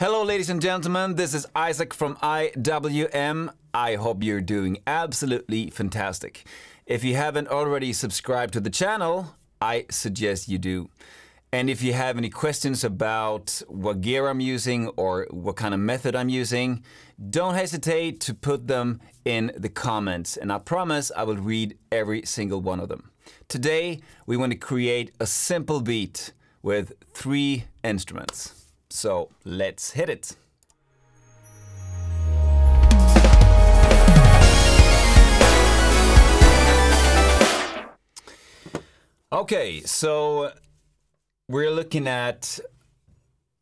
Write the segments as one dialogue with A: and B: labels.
A: Hello, ladies and gentlemen. This is Isaac from IWM. I hope you're doing absolutely fantastic. If you haven't already subscribed to the channel, I suggest you do. And if you have any questions about what gear I'm using or what kind of method I'm using, don't hesitate to put them in the comments. And I promise I will read every single one of them. Today, we want to create a simple beat with 3 instruments. So let's hit it. Okay, so we're looking at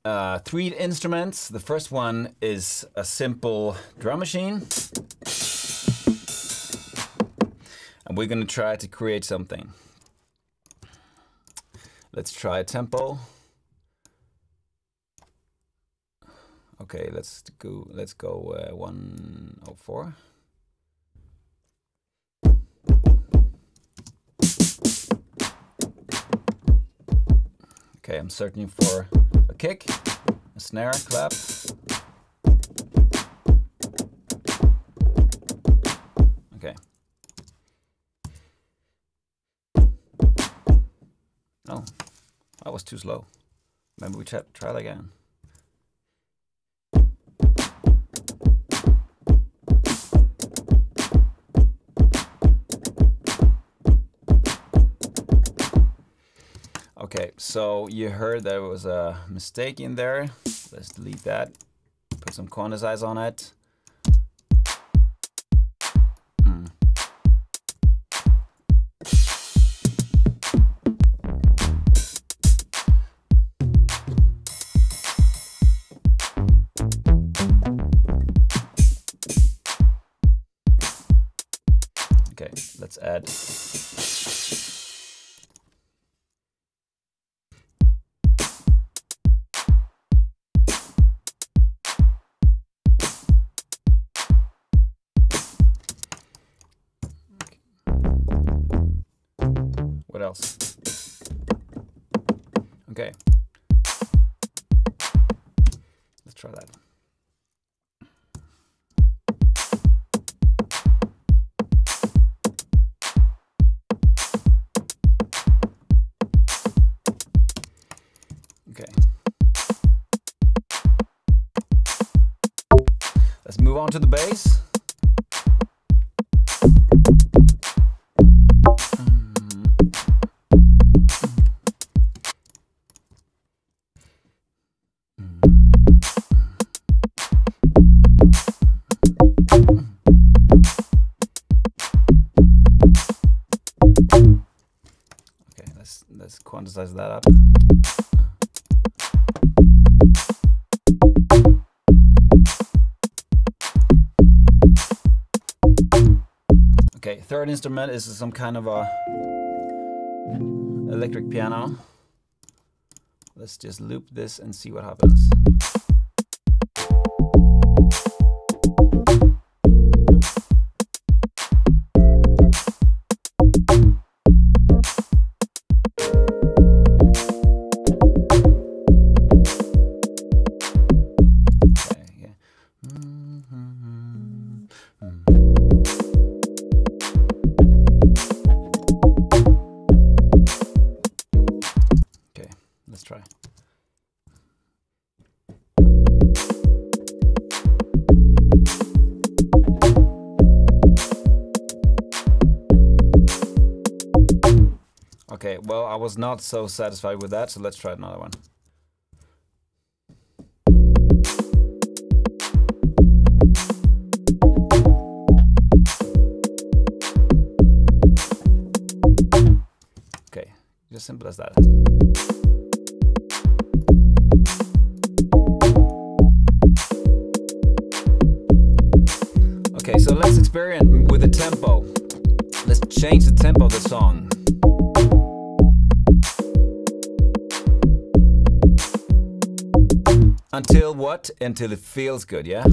A: 3 instruments. The first one is a simple drum machine. And we're going to try to create something. Let's try a tempo. Okay, let's go 104. Okay, I'm searching for a kick, a snare, clap. Okay. No, that was too slow. Maybe we try that again. Okay, so you heard there was a mistake in there. Let's delete that. Put some quantize on it. Okay, let's add. What else? Okay. Let's try that. Okay. Let's move on to the bass. Let's quantize that up. Okay, third instrument is some kind of a electric piano. Let's just loop this and see what happens. Let's try. Okay, well, I was not so satisfied with that, so let's try another one. Okay, just simple as that. Okay, so let's experiment with the tempo. Let's change the tempo of the song. Until what? Until it feels good, yeah?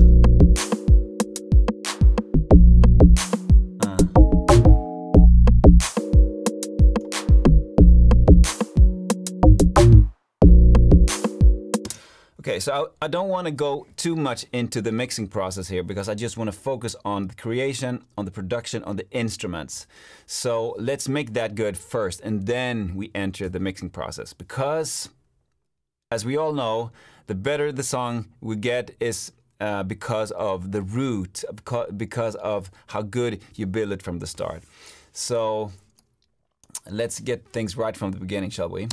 A: Okay, so I don't want to go too much into the mixing process here because I just want to focus on the creation, on the production, on the instruments. So let's make that good first, and then we enter the mixing process. Because, as we all know, the better the song we get is because of the root, because of how good you build it from the start. So let's get things right from the beginning, shall we?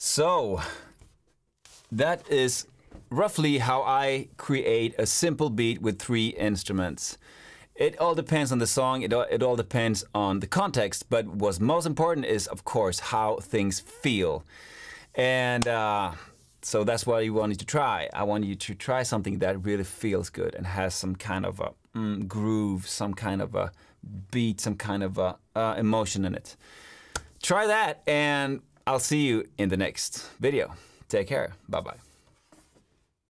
A: So that is roughly how I create a simple beat with 3 instruments. It all depends on the song, it all depends on the context, but what's most important is, of course, how things feel. And so that's what I want you to try. I want you to try something that really feels good and has some kind of a groove, some kind of a beat, some kind of a emotion in it. Try that, and I'll see you in the next video. Take care. Bye-bye.